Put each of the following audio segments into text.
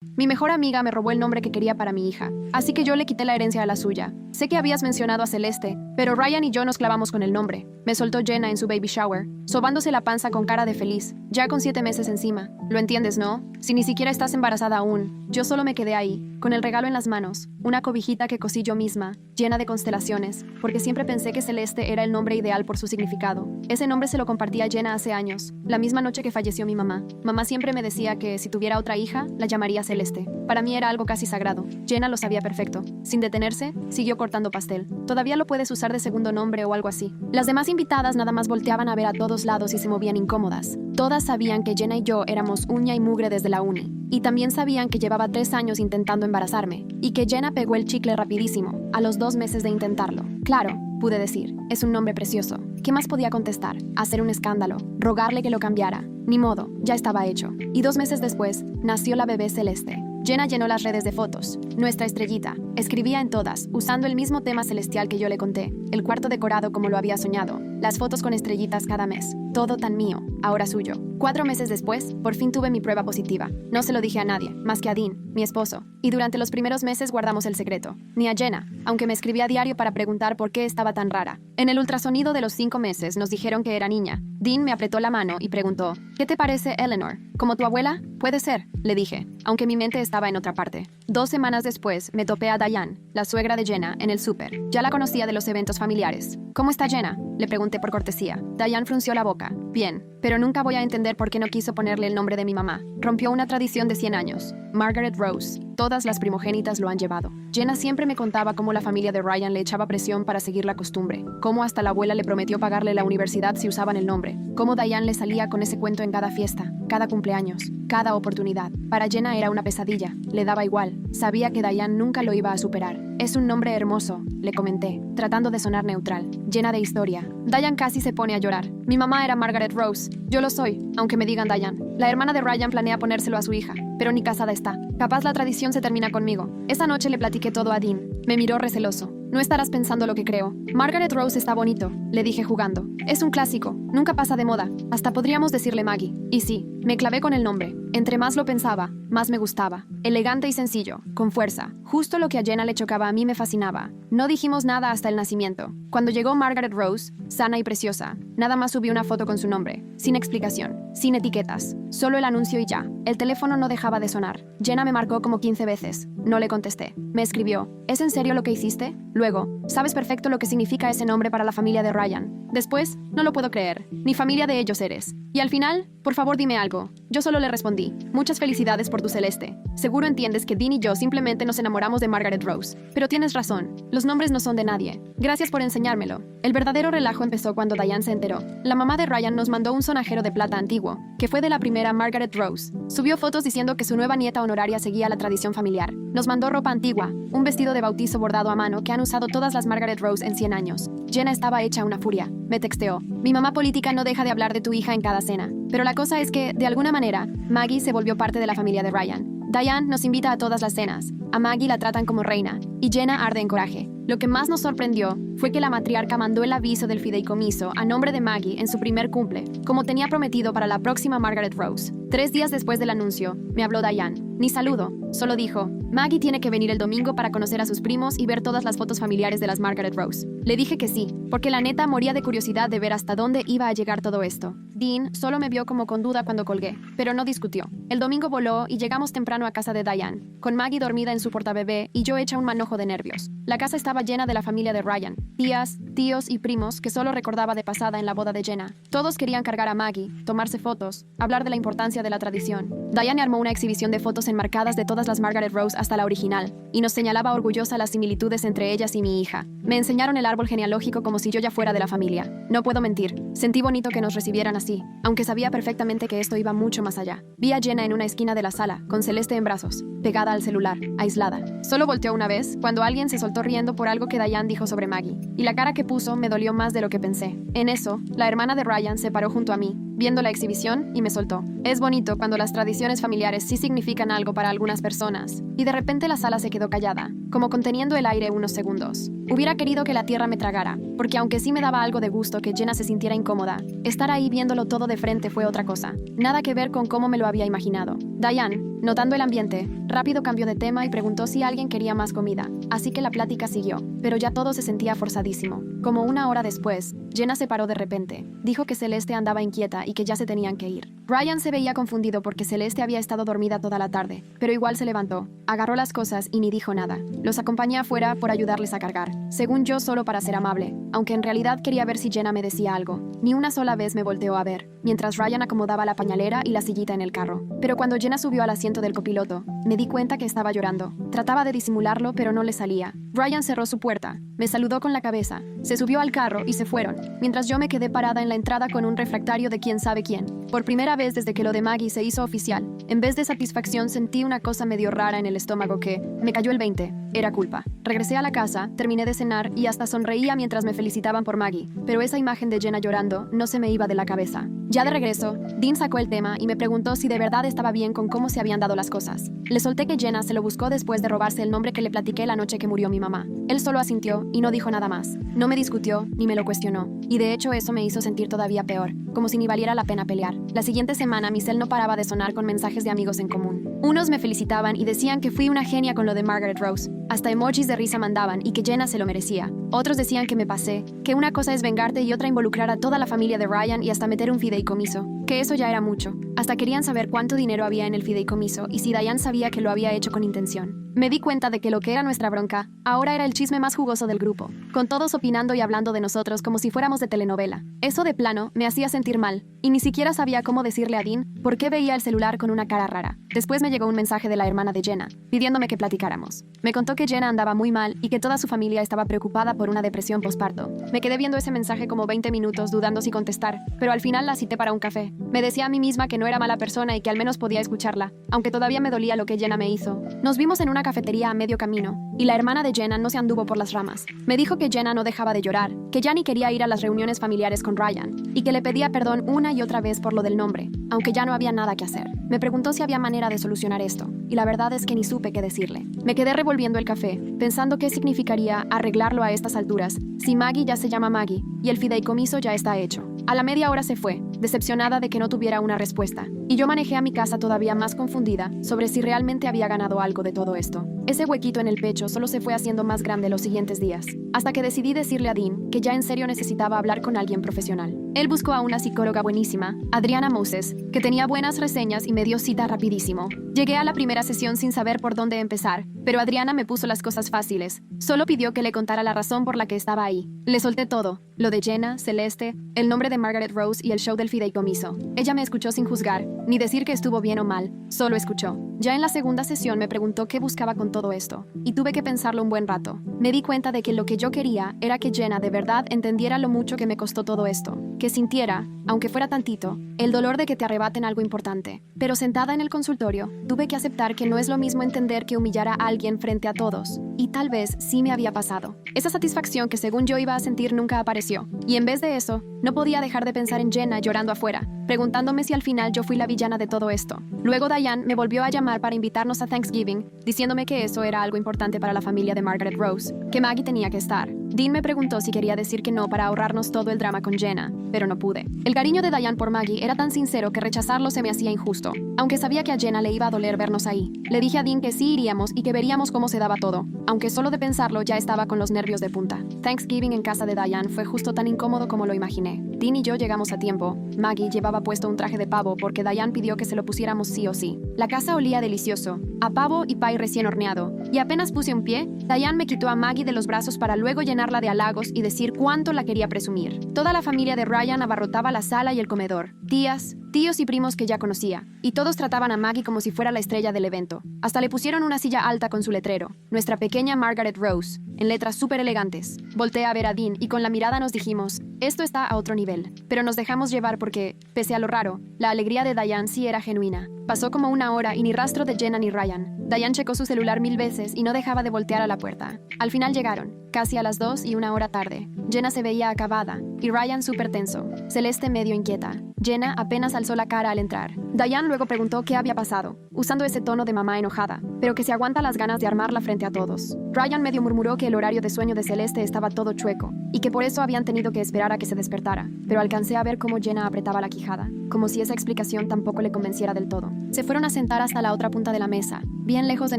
Mi mejor amiga me robó el nombre que quería para mi hija, así que yo le quité la herencia a la suya. Sé que habías mencionado a Celeste, pero Ryan y yo nos clavamos con el nombre. Me soltó Jenna en su baby shower, sobándose la panza con cara de feliz, ya con 7 meses encima. Lo entiendes, ¿no? Si ni siquiera estás embarazada aún. Yo solo me quedé ahí, con el regalo en las manos, una cobijita que cosí yo misma, llena de constelaciones, porque siempre pensé que Celeste era el nombre ideal por su significado. Ese nombre se lo compartí a Jenna hace años, la misma noche que falleció mi mamá. Mamá siempre me decía que si tuviera otra hija, la llamaría Celeste. Para mí era algo casi sagrado. Jenna lo sabía perfecto. Sin detenerse, siguió cortando pastel. Todavía lo puedes usar de segundo nombre o algo así. Las demás invitadas nada más volteaban a ver a todos lados y se movían incómodas. Todas sabían que Jenna y yo éramos uña y mugre desde la uni. Y también sabían que llevaba 3 años intentando embarazarme. Y que Jenna pegó el chicle rapidísimo, a los 2 meses de intentarlo. Claro, pude decir, es un nombre precioso. ¿Qué más podía contestar? Hacer un escándalo, rogarle que lo cambiara. Ni modo, ya estaba hecho. Y 2 meses después, nació la bebé Celeste. Jenna llenó las redes de fotos. Nuestra estrellita. Escribía en todas, usando el mismo tema celestial que yo le conté. El cuarto decorado como lo había soñado. Las fotos con estrellitas cada mes. Todo tan mío, ahora suyo. 4 meses después, por fin tuve mi prueba positiva. No se lo dije a nadie, más que a Dean, mi esposo. Y durante los primeros meses guardamos el secreto. Ni a Jenna, aunque me escribía a diario para preguntar por qué estaba tan rara. En el ultrasonido de los 5 meses nos dijeron que era niña. Dean me apretó la mano y preguntó, ¿qué te parece Eleanor? ¿Como tu abuela? Puede ser, le dije, aunque mi mente estaba en otra parte. 2 semanas después, me topé a Diane, la suegra de Jenna, en el súper. Ya la conocía de los eventos familiares. ¿Cómo está Jenna? Le pregunté por cortesía. Diane frunció la boca. Bien, pero nunca voy a entender por qué no quiso ponerle el nombre de mi mamá. Rompió una tradición de 100 años. Margaret Rose. Todas las primogénitas lo han llevado. Jenna siempre me contaba cómo la familia de Ryan le echaba presión para seguir la costumbre, cómo hasta la abuela le prometió pagarle la universidad si usaban el nombre, cómo Diane le salía con ese cuento en cada fiesta, cada cumpleaños, cada oportunidad. Para Jenna era una pesadilla, le daba igual, sabía que Diane nunca lo iba a superar. Es un nombre hermoso, le comenté, tratando de sonar neutral, llena de historia. Diane casi se pone a llorar. Mi mamá era Margaret Rose, yo lo soy, aunque me digan Diane. La hermana de Ryan planea ponérselo a su hija, pero ni casada está. Capaz la tradición se termina conmigo. Esa noche le platiqué todo a Dean. Me miró receloso. No estarás pensando lo que creo. Margaret Rose está bonito, le dije jugando. Es un clásico, nunca pasa de moda. Hasta podríamos decirle Maggie. Y sí, me clavé con el nombre. Entre más lo pensaba, más me gustaba. Elegante y sencillo, con fuerza. Justo lo que a Jenna le chocaba a mí me fascinaba. No dijimos nada hasta el nacimiento. Cuando llegó Margaret Rose, sana y preciosa, nada más subí una foto con su nombre. Sin explicación, sin etiquetas. Solo el anuncio y ya. El teléfono no dejaba de sonar. Jenna me marcó como 15 veces. No le contesté. Me escribió, ¿es en serio lo que hiciste? Luego, sabes perfecto lo que significa ese nombre para la familia de Ryan. Después, no lo puedo creer. Ni familia de ellos eres. Y al final, por favor dime algo. Yo solo le respondí, muchas felicidades por tu Celeste. Seguro entiendes que Dean y yo simplemente nos enamoramos de Margaret Rose. Pero tienes razón, los nombres no son de nadie. Gracias por enseñármelo. El verdadero relajo empezó cuando Diane se enteró. La mamá de Ryan nos mandó un sonajero de plata antiguo, que fue de la primera Margaret Rose. Subió fotos diciendo que su nueva nieta honoraria seguía la tradición familiar. Nos mandó ropa antigua, un vestido de bautizo bordado a mano que han usado todas las Margaret Rose en 100 años. Jenna estaba hecha una furia. Me texteó, mi mamá política no deja de hablar de tu hija en cada cena. Pero la cosa es que, de alguna manera, Maggie se volvió parte de la familia de Ryan. Diane nos invita a todas las cenas. A Maggie la tratan como reina, y Jenna arde en coraje. Lo que más nos sorprendió fue que la matriarca mandó el aviso del fideicomiso a nombre de Maggie en su primer cumple, como tenía prometido para la próxima Margaret Rose. 3 días después del anuncio, me habló Diane. Ni saludo, solo dijo, Maggie tiene que venir el domingo para conocer a sus primos y ver todas las fotos familiares de las Margaret Rose. Le dije que sí, porque la neta moría de curiosidad de ver hasta dónde iba a llegar todo esto. Dean solo me vio como con duda cuando colgué, pero no discutió. El domingo voló y llegamos temprano a casa de Diane, con Maggie dormida en su portabebé y yo hecha un manojo de nervios. La casa estaba llena de la familia de Ryan, tías, tíos y primos que solo recordaba de pasada en la boda de Jenna. Todos querían cargar a Maggie, tomarse fotos, hablar de la importancia de la tradición. Diane armó una exhibición de fotos enmarcadas de todas las Margaret Rose hasta la original, y nos señalaba orgullosa las similitudes entre ellas y mi hija. Me enseñaron el árbol genealógico como si yo ya fuera de la familia. No puedo mentir, sentí bonito que nos recibieran así, aunque sabía perfectamente que esto iba mucho más allá. Vi a Jenna en una esquina de la sala, con Celeste en brazos, pegada al celular, aislada. Solo volteó una vez, cuando alguien se soltó riendo por algo que Diane dijo sobre Maggie, y la cara que puso me dolió más de lo que pensé. En eso, la hermana de Ryan se paró junto a mí, viendo la exhibición, y me soltó. Es bonito cuando las tradiciones familiares sí significan algo para algunas personas. Y de repente la sala se quedó callada, como conteniendo el aire unos segundos. Hubiera querido que la tierra me tragara, porque aunque sí me daba algo de gusto que Jenna se sintiera incómoda, estar ahí viéndolo todo de frente fue otra cosa. Nada que ver con cómo me lo había imaginado. Diane, notando el ambiente, rápido cambió de tema y preguntó si alguien quería más comida, así que la plática siguió, pero ya todo se sentía forzadísimo. Como una hora después, Jenna se paró de repente. Dijo que Celeste andaba inquieta y que ya se tenían que ir. Ryan se veía confundido porque Celeste había estado dormida toda la tarde, pero igual se levantó, agarró las cosas y ni dijo nada. Los acompañé afuera por ayudarles a cargar, según yo solo para ser amable, aunque en realidad quería ver si Jenna me decía algo. Ni una sola vez me volteó a ver, mientras Ryan acomodaba la pañalera y la sillita en el carro. Pero cuando Jenna subió al asiento del copiloto, me di cuenta que estaba llorando. Trataba de disimularlo, pero no le salía. Ryan cerró su puerta, me saludó con la cabeza, se subió al carro y se fueron, mientras yo me quedé parada en la entrada con un refractario de quién sabe quién. Por primera vez desde que lo de Maggie se hizo oficial, en vez de satisfacción sentí una cosa medio rara en el estómago que me cayó el 20. Era culpa. Regresé a la casa, terminé de cenar y hasta sonreía mientras me felicitaban por Maggie, pero esa imagen de Jenna llorando no se me iba de la cabeza. Ya de regreso, Dean sacó el tema y me preguntó si de verdad estaba bien con cómo se habían dado las cosas. Le solté que Jenna se lo buscó después de robarse el nombre que le platiqué la noche que murió mi mamá. Él solo asintió y no dijo nada más. No me discutió ni me lo cuestionó, y de hecho eso me hizo sentir todavía peor, como si ni valiera la pena pelear. La siguiente semana mi cel no paraba de sonar con mensajes de amigos en común. Unos me felicitaban y decían que fui una genia con lo de Margaret Rose. Hasta emojis de risa mandaban y que Jenna se lo merecía. Otros decían que me pasé, que una cosa es vengarte y otra involucrar a toda la familia de Ryan y hasta meter un fideicomiso, que eso ya era mucho. Hasta querían saber cuánto dinero había en el fideicomiso y si Diane sabía que lo había hecho con intención. Me di cuenta de que lo que era nuestra bronca, ahora era el chisme más jugoso del grupo, con todos opinando y hablando de nosotros como si fuéramos de telenovela. Eso de plano me hacía sentir mal, y ni siquiera sabía cómo decirle a Dean por qué veía el celular con una cara rara. Después me llegó un mensaje de la hermana de Jenna, pidiéndome que platicáramos. Me contó que Jenna andaba muy mal y que toda su familia estaba preocupada por una depresión posparto. Me quedé viendo ese mensaje como 20 minutos dudando si contestar, pero al final la cité para un café. Me decía a mí misma que no era mala persona y que al menos podía escucharla, aunque todavía me dolía lo que Jenna me hizo. Nos vimos en una cafetería a medio camino, y la hermana de Jenna no se anduvo por las ramas. Me dijo que Jenna no dejaba de llorar, que ya ni quería ir a las reuniones familiares con Ryan, y que le pedía perdón una y otra vez por lo del nombre, aunque ya no había nada que hacer. Me preguntó si había manera de solucionar esto, y la verdad es que ni supe qué decirle. Me quedé revolviendo el café, pensando qué significaría arreglarlo a estas alturas, si Maggie ya se llama Maggie, y el fideicomiso ya está hecho. A la media hora se fue, decepcionada de que no tuviera una respuesta, y yo manejé a mi casa todavía más confundida sobre si realmente había ganado algo de todo esto. Ese huequito en el pecho solo se fue haciendo más grande los siguientes días, hasta que decidí decirle a Dean que ya en serio necesitaba hablar con alguien profesional. Él buscó a una psicóloga buenísima, Adriana Moses, que tenía buenas reseñas y me dio cita rapidísimo. Llegué a la primera sesión sin saber por dónde empezar, pero Adriana me puso las cosas fáciles. Solo pidió que le contara la razón por la que estaba ahí. Le solté todo, lo de Jenna, Celeste, el nombre de Margaret Rose y el show del fideicomiso. Ella me escuchó sin juzgar, ni decir que estuvo bien o mal, solo escuchó. Ya en la segunda sesión me preguntó qué buscaba con todo esto, y tuve que pensarlo un buen rato. Me di cuenta de que lo que yo quería era que Jenna de verdad entendiera lo mucho que me costó todo esto, que sintiera, aunque fuera tantito, el dolor de que te arrebaten algo importante. Pero sentada en el consultorio, tuve que aceptar que no es lo mismo entender que humillar a alguien frente a todos, y tal vez sí me había pasado. Esa satisfacción que según yo iba a sentir nunca apareció, y en vez de eso, no podía dejar de pensar en Jenna llorando afuera, preguntándome si al final yo fui la villana de todo esto. Luego Diane me volvió a llamar para invitarnos a Thanksgiving, diciéndome que eso era algo importante para la familia de Margaret Rose, que Maggie tenía que estar. Dean me preguntó si quería decir que no para ahorrarnos todo el drama con Jenna, pero no pude. El cariño de Diane por Maggie era tan sincero que rechazarlo se me hacía injusto, aunque sabía que a Jenna le iba a doler vernos ahí. Le dije a Dean que sí iríamos y que veríamos cómo se daba todo, aunque solo de pensarlo ya estaba con los nervios de punta. Thanksgiving en casa de Diane fue justo tan incómodo como lo imaginé. Dean y yo llegamos a tiempo. Maggie llevaba puesto un traje de pavo porque Diane pidió que se lo pusiéramos sí o sí. La casa olía delicioso, a pavo y pie recién horneado, y apenas puse un pie, Diane me quitó a Maggie de los brazos para luego llenarla de halagos y decir cuánto la quería presumir. Toda la familia de Ryan abarrotaba la sala y el comedor. Tías, tíos y primos que ya conocía, y todos trataban a Maggie como si fuera la estrella del evento. Hasta le pusieron una silla alta con su letrero, nuestra pequeña Margaret Rose, en letras súper elegantes. Volteé a ver a Dean y con la mirada nos dijimos, esto está a otro nivel. Pero nos dejamos llevar porque, pese a lo raro, la alegría de Diane sí era genuina. Pasó como una hora y ni rastro de Jenna ni Ryan. Diane checó su celular 1000 veces y no dejaba de voltear a la puerta. Al final llegaron, casi a las 2 y 1 hora tarde. Jenna se veía acabada, y Ryan súper tenso. Celeste medio inquieta. Jenna apenas alzó la cara al entrar. Diane luego preguntó qué había pasado, usando ese tono de mamá enojada, pero que se aguanta las ganas de armarla frente a todos. Ryan medio murmuró que el horario de sueño de Celeste estaba todo chueco, y que por eso habían tenido que esperar a que se despertara, pero alcancé a ver cómo Jenna apretaba la quijada, como si esa explicación tampoco le convenciera del todo. Se fueron a sentar hasta la otra punta de la mesa, bien lejos de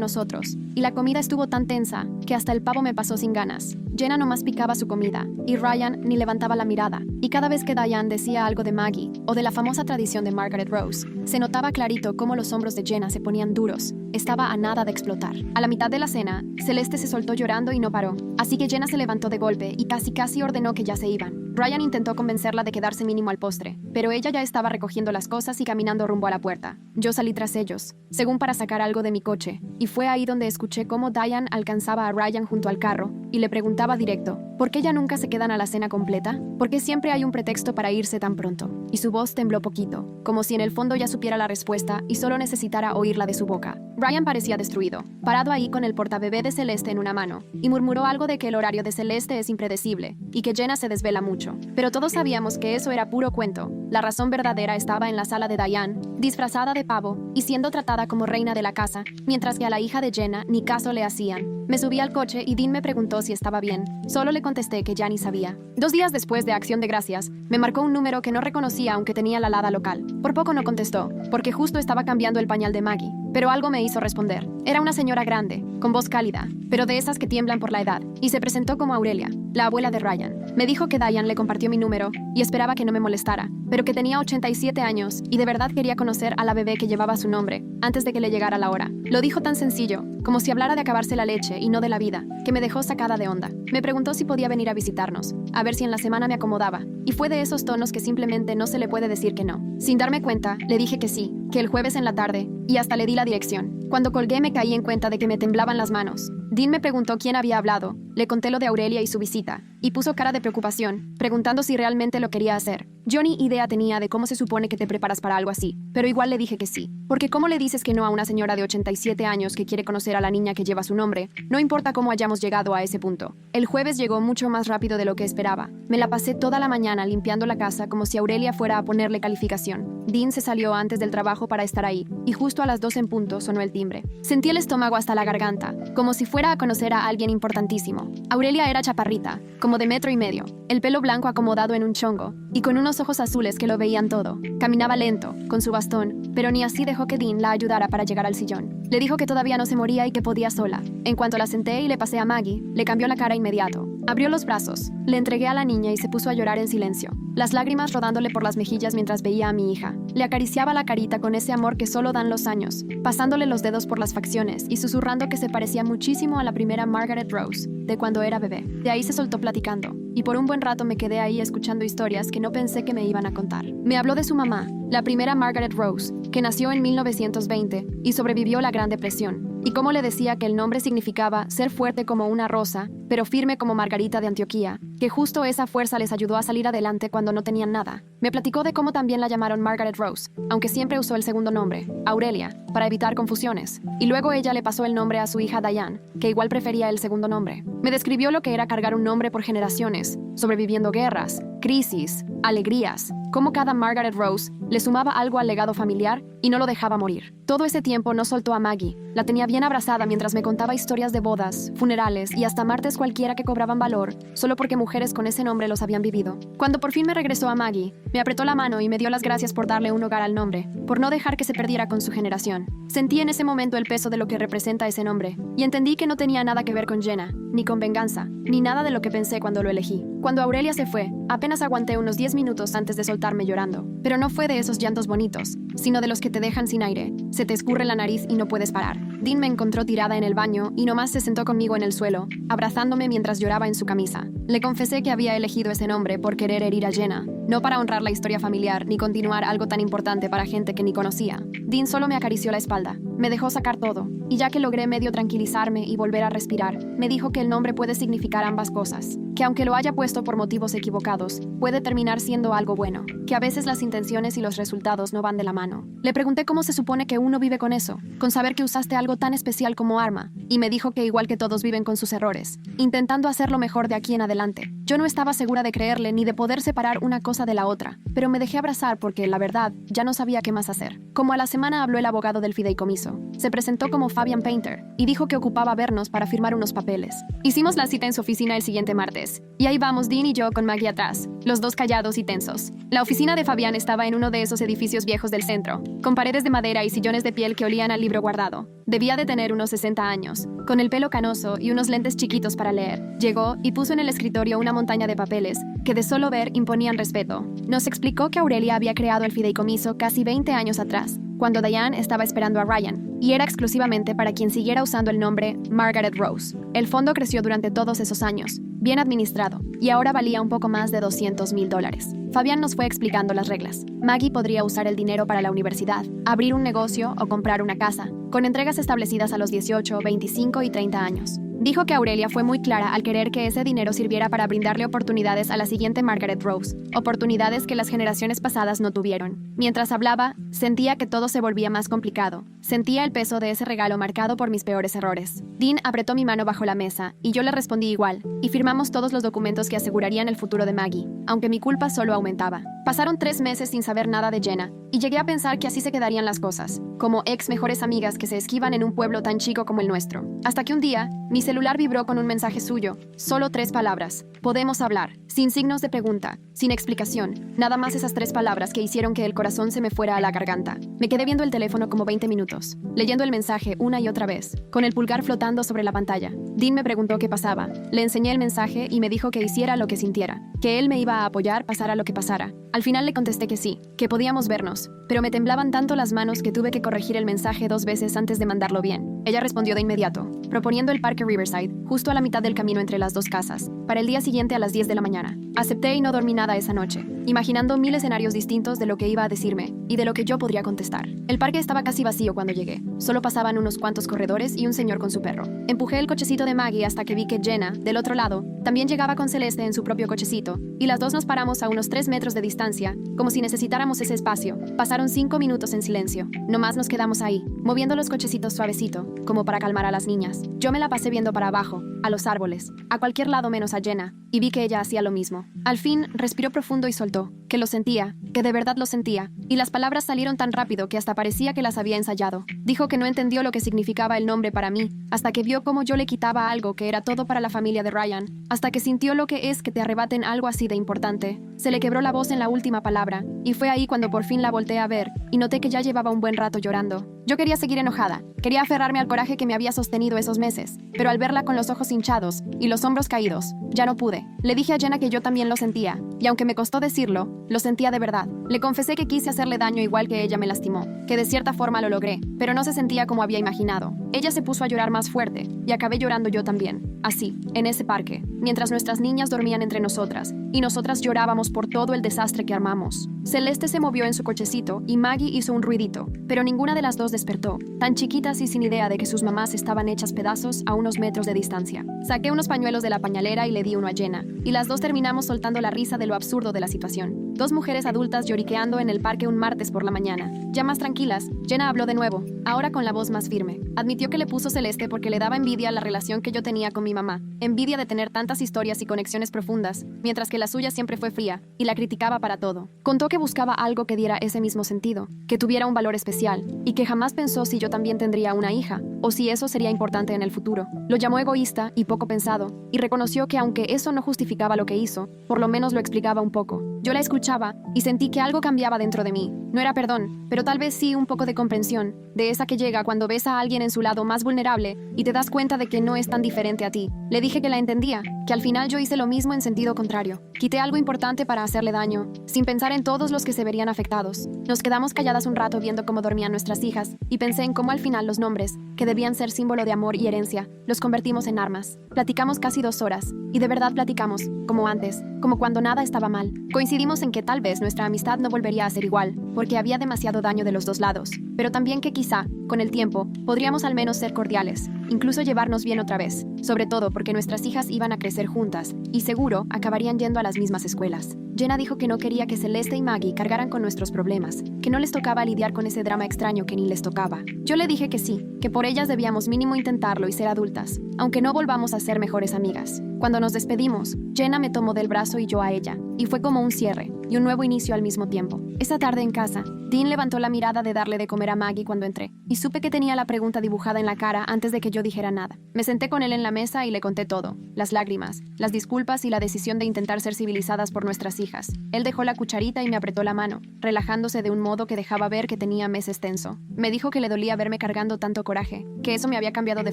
nosotros, y la comida estuvo tan tensa que hasta el pavo me pasó sin ganas. Jenna nomás picaba su comida, y Ryan ni levantaba la mirada, y cada vez que Diane decía algo de Maggie, o de la famosa tradición de Margaret Rose, se notaba clarito cómo los hombros de Jenna se ponían duros. Estaba a nada de explotar. A la mitad de la cena, Celeste se soltó llorando y no paró, así que Jenna se levantó de golpe y casi ordenó que ya se iban. Ryan intentó convencerla de quedarse mínimo al postre, pero ella ya estaba recogiendo las cosas y caminando rumbo a la puerta. Yo salí tras ellos, según para sacar algo de mi coche, y fue ahí donde escuché cómo Diane alcanzaba a Ryan junto al carro y le preguntaba directo, ¿por qué ya nunca se quedan a la cena completa? ¿Por qué siempre hay un pretexto para irse tan pronto? Y su voz tembló poquito, como si en el fondo ya supiera la respuesta y solo necesitara oírla de su boca. Ryan parecía destruido, parado ahí con el portabebé de Celeste en una mano, y murmuró algo de que el horario de Celeste es impredecible y que Jenna se desvela mucho. Pero todos sabíamos que eso era puro cuento. La razón verdadera estaba en la sala de Diane, disfrazada de pavo y siendo tratada como reina de la casa, mientras que a la hija de Jenna ni caso le hacían. Me subí al coche y Dean me preguntó si estaba bien. Solo le contesté que ya ni sabía. 2 días después de Acción de Gracias, me marcó un número que no reconocía aunque tenía la alada local. Por poco no contestó, porque justo estaba cambiando el pañal de Maggie. Pero algo me hizo responder. Era una señora grande, con voz cálida, pero de esas que tiemblan por la edad, y se presentó como Aurelia, la abuela de Ryan. Me dijo que Diane le compartió mi número y esperaba que no me molestara, pero que tenía 87 años y de verdad quería conocer a la bebé que llevaba su nombre antes de que le llegara la hora. Lo dijo tan sencillo, como si hablara de acabarse la leche y no de la vida, que me dejó sacada de onda. Me preguntó si podía venir a visitarnos, a ver si en la semana me acomodaba, y fue de esos tonos que simplemente no se le puede decir que no. Sin darme cuenta, le dije que sí, que el jueves en la tarde, y hasta le di la dirección. Cuando colgué me caí en cuenta de que me temblaban las manos. Dean me preguntó quién había hablado, le conté lo de Aurelia y su visita, y puso cara de preocupación, preguntando si realmente lo quería hacer. Yo ni idea tenía de cómo se supone que te preparas para algo así, pero igual le dije que sí. Porque ¿cómo le dices que no a una señora de 87 años que quiere conocer a la niña que lleva su nombre? No importa cómo hayamos llegado a ese punto. El jueves llegó mucho más rápido de lo que esperaba. Me la pasé toda la mañana limpiando la casa como si Aurelia fuera a ponerle calificación. Dean se salió antes del trabajo para estar ahí, y justo a las 2 en punto sonó el timbre. Sentí el estómago hasta la garganta, como si fuera a conocer a alguien importantísimo. Aurelia era chaparrita, como de 1,5 metros, el pelo blanco acomodado en un chongo, y con unos ojos azules que lo veían todo. Caminaba lento, con su bastón, pero ni así dejó que Dean la ayudara para llegar al sillón. Le dijo que todavía no se moría y que podía sola. En cuanto la senté y le pasé a Maggie, le cambió la cara inmediato. Abrió los brazos, le entregué a la niña y se puso a llorar en silencio, las lágrimas rodándole por las mejillas mientras veía a mi hija. Le acariciaba la carita con ese amor que solo dan los años, pasándole los dedos por las facciones y susurrando que se parecía muchísimo a la primera Margaret Rose, de cuando era bebé. De ahí se soltó platicando, y por un buen rato me quedé ahí escuchando historias que no pensé que me iban a contar. Me habló de su mamá, la primera Margaret Rose, que nació en 1920 y sobrevivió la Gran Depresión, y cómo le decía que el nombre significaba ser fuerte como una rosa, pero firme como Margarita de Antioquía, que justo esa fuerza les ayudó a salir adelante cuando no tenían nada. Me platicó de cómo también la llamaron Margaret Rose, aunque siempre usó el segundo nombre, Aurelia, para evitar confusiones, y luego ella le pasó el nombre a su hija Diane, que igual prefería el segundo nombre. Me describió lo que era cargar un nombre por generaciones, sobreviviendo guerras, crisis, alegrías, cómo cada Margaret Rose le sumaba algo al legado familiar y no lo dejaba morir. Todo ese tiempo no soltó a Maggie, la tenía bien abrazada mientras me contaba historias de bodas, funerales y hasta martes cualquiera que cobraban valor, solo porque mujeres con ese nombre los habían vivido. Cuando por fin me regresó a Maggie, me apretó la mano y me dio las gracias por darle un hogar al nombre, por no dejar que se perdiera con su generación. Sentí en ese momento el peso de lo que representa ese nombre, y entendí que no tenía nada que ver con Jenna, ni con venganza, ni nada de lo que pensé cuando lo elegí. Cuando Aurelia se fue, apenas aguanté unos 10 minutos antes de soltarme llorando, pero no fue de esos llantos bonitos, sino de los que te dejan sin aire, se te escurre la nariz y no puedes parar. Dean me encontró tirada en el baño y nomás se sentó conmigo en el suelo, abrazándome mientras lloraba en su camisa. Le confesé que había elegido ese nombre por querer herir a Jenna, no para honrar la historia familiar ni continuar algo tan importante para gente que ni conocía. Dean solo me acarició la espalda, me dejó sacar todo, y ya que logré medio tranquilizarme y volver a respirar, me dijo que el nombre puede significar ambas cosas, que aunque lo haya puesto por motivos equivocados, puede terminar siendo algo bueno, que a veces las intenciones y los resultados no van de la mano. Le pregunté cómo se supone que uno vive con eso, con saber que usaste algo tan especial como arma, y me dijo que igual que todos viven con sus errores, intentando hacerlo mejor de aquí en adelante. Yo no estaba segura de creerle ni de poder separar una cosa de la otra, pero me dejé abrazar porque, la verdad, ya no sabía qué más hacer. Como a la semana habló el abogado del fideicomiso. Se presentó como Fabian Painter y dijo que ocupaba vernos para firmar unos papeles. Hicimos la cita en su oficina el siguiente martes, y ahí vamos Dean y yo con Maggie atrás, los dos callados y tensos. La oficina de Fabian estaba en uno de esos edificios viejos del centro, con paredes de madera y sillones de piel que olían al libro guardado. Debía de tener unos 60 años, con el pelo canoso y unos lentes chiquitos para leer. Llegó y puso en el escritorio una montaña de papeles que de solo ver imponían respeto. Nos explicó que Aurelia había creado el fideicomiso casi 20 años atrás, cuando Diane estaba esperando a Ryan, y era exclusivamente para quien siguiera usando el nombre Margaret Rose. El fondo creció durante todos esos años, bien administrado, y ahora valía un poco más de $200,000. Fabián nos fue explicando las reglas. Maggie podría usar el dinero para la universidad, abrir un negocio o comprar una casa, con entregas establecidas a los 18, 25 y 30 años. Dijo que Aurelia fue muy clara al querer que ese dinero sirviera para brindarle oportunidades a la siguiente Margaret Rose, oportunidades que las generaciones pasadas no tuvieron. Mientras hablaba, sentía que todo se volvía más complicado. Sentía el peso de ese regalo marcado por mis peores errores. Dean apretó mi mano bajo la mesa, y yo le respondí igual, y firmamos todos los documentos que asegurarían el futuro de Maggie, aunque mi culpa solo aumentaba. Pasaron 3 meses sin saber nada de Jenna, y llegué a pensar que así se quedarían las cosas, como ex mejores amigas que se esquivan en un pueblo tan chico como el nuestro. Hasta que un día, mi celular vibró con un mensaje suyo, solo 3 palabras. Podemos hablar, sin signos de pregunta, sin explicación, nada más esas 3 palabras que hicieron que el corazón se me fuera a la garganta. Me quedé viendo el teléfono como 20 minutos, leyendo el mensaje una y otra vez, con el pulgar flotando sobre la pantalla. Dean me preguntó qué pasaba, le enseñé el mensaje y me dijo que hiciera lo que sintiera, que él me iba a apoyar pasara lo que pasara. Al final le contesté que sí, que podíamos vernos, pero me temblaban tanto las manos que tuve que corregir el mensaje 2 veces antes de mandarlo bien. Ella respondió de inmediato, proponiendo el parque Riverside, justo a la mitad del camino entre las 2 casas, para el día siguiente a las 10 de la mañana. Acepté y no dormí nada esa noche, imaginando 1000 escenarios distintos de lo que iba a decirme y de lo que yo podría contestar. El parque estaba casi vacío cuando llegué, solo pasaban unos cuantos corredores y un señor con su perro. Empujé el cochecito de Maggie hasta que vi que Jenna, del otro lado, también llegaba con Celeste en su propio cochecito, y las dos nos paramos a unos 3 metros de distancia, como si necesitáramos ese espacio. Pasaron 5 minutos en silencio. Nomás nos quedamos ahí, moviendo los cochecitos suavecito, como para calmar a las niñas. Yo me la pasé viendo para abajo, a los árboles, a cualquier lado menos a Jenna, y vi que ella hacía lo mismo. Al fin, respiró profundo y soltó, que lo sentía, que de verdad lo sentía, y las palabras salieron tan rápido que hasta parecía que las había ensayado. Dijo que no entendió lo que significaba el nombre para mí, hasta que vio cómo yo le quitaba algo que era todo para la familia de Ryan, hasta que sintió lo que es que te arrebaten algo así de importante. Se le quebró la voz en la última palabra, y fue ahí cuando por fin la volteé a ver, y noté que ya llevaba un buen rato llorando. Yo quería seguir enojada, quería aferrarme al coraje que me había sostenido esos meses, pero al verla con los ojos hinchados y los hombros caídos, ya no pude. Le dije a Jenna que yo también lo sentía, y aunque me costó decirlo, lo sentía de verdad. Le confesé que quise hacerle daño igual que ella me lastimó, que de cierta forma lo logré, pero no se sentía como había imaginado. Ella se puso a llorar más fuerte, y acabé llorando yo también, así, en ese parque, mientras nuestras niñas dormían entre nosotras, y nosotras llorábamos por todo el desastre que armamos. Celeste se movió en su cochecito y Maggie hizo un ruidito, pero ninguna de las dos despertó, tan chiquitas y sin idea de que sus mamás estaban hechas pedazos a unos metros de distancia. Saqué unos pañuelos de la pañalera y le di uno a Jenna, y las dos terminamos soltando la risa de lo absurdo de la situación. 2 mujeres adultas lloriqueando en el parque un martes por la mañana. Ya más tranquilas, Jenna habló de nuevo, ahora con la voz más firme. Admitió que le puso Celeste porque le daba envidia la relación que yo tenía con mi mamá, envidia de tener tantas historias y conexiones profundas, mientras que la suya siempre fue fría, y la criticaba para todo. Contó que buscaba algo que diera ese mismo sentido, que tuviera un valor especial, y que jamás pensó si yo también tendría una hija, o si eso sería importante en el futuro. Lo llamó egoísta y poco pensado, y reconoció que aunque eso no justificaba lo que hizo, por lo menos lo explicaba un poco. Yo la escuchaba, y sentí que algo cambiaba dentro de mí. No era perdón, pero tal vez sí un poco de comprensión, de esa que llega cuando ves a alguien en su lado más vulnerable y te das cuenta de que no es tan diferente a ti. Le dije que la entendía, que al final yo hice lo mismo en sentido contrario. Quité algo importante para hacerle daño, sin pensar en todos los que se verían afectados. Nos quedamos calladas un rato viendo cómo dormían nuestras hijas, y pensé en cómo al final los nombres, que debían ser símbolo de amor y herencia, los convertimos en armas. Platicamos casi 2 horas, y de verdad platicamos, como antes, como cuando nada estaba mal. Coincidimos en que tal vez nuestra amistad no volvería a ser igual, porque había demasiado daño de los dos lados, pero también que quizá, con el tiempo, podríamos al menos ser cordiales, incluso llevarnos bien otra vez, sobre todo porque nuestras hijas iban a crecer juntas, y seguro acabarían yendo a las mismas escuelas. Jenna dijo que no quería que Celeste y Maggie cargaran con nuestros problemas, que no les tocaba lidiar con ese drama extraño que ni les tocaba. Yo le dije que sí, que por ellas debíamos mínimo intentarlo y ser adultas, aunque no volvamos a ser mejores amigas. Cuando nos despedimos, Jenna me tomó del brazo y yo a ella, y fue como un cierre y un nuevo inicio al mismo tiempo. Esa tarde en casa, Dean levantó la mirada de darle de comer a Maggie cuando entré, y supe que tenía la pregunta dibujada en la cara antes de que yo dijera nada. Me senté con él en la mesa y le conté todo, las lágrimas, las disculpas y la decisión de intentar ser civilizadas por nuestras hijas. Él dejó la cucharita y me apretó la mano, relajándose de un modo que dejaba ver que tenía meses tenso. Me dijo que le dolía verme cargando tanto coraje, que eso me había cambiado de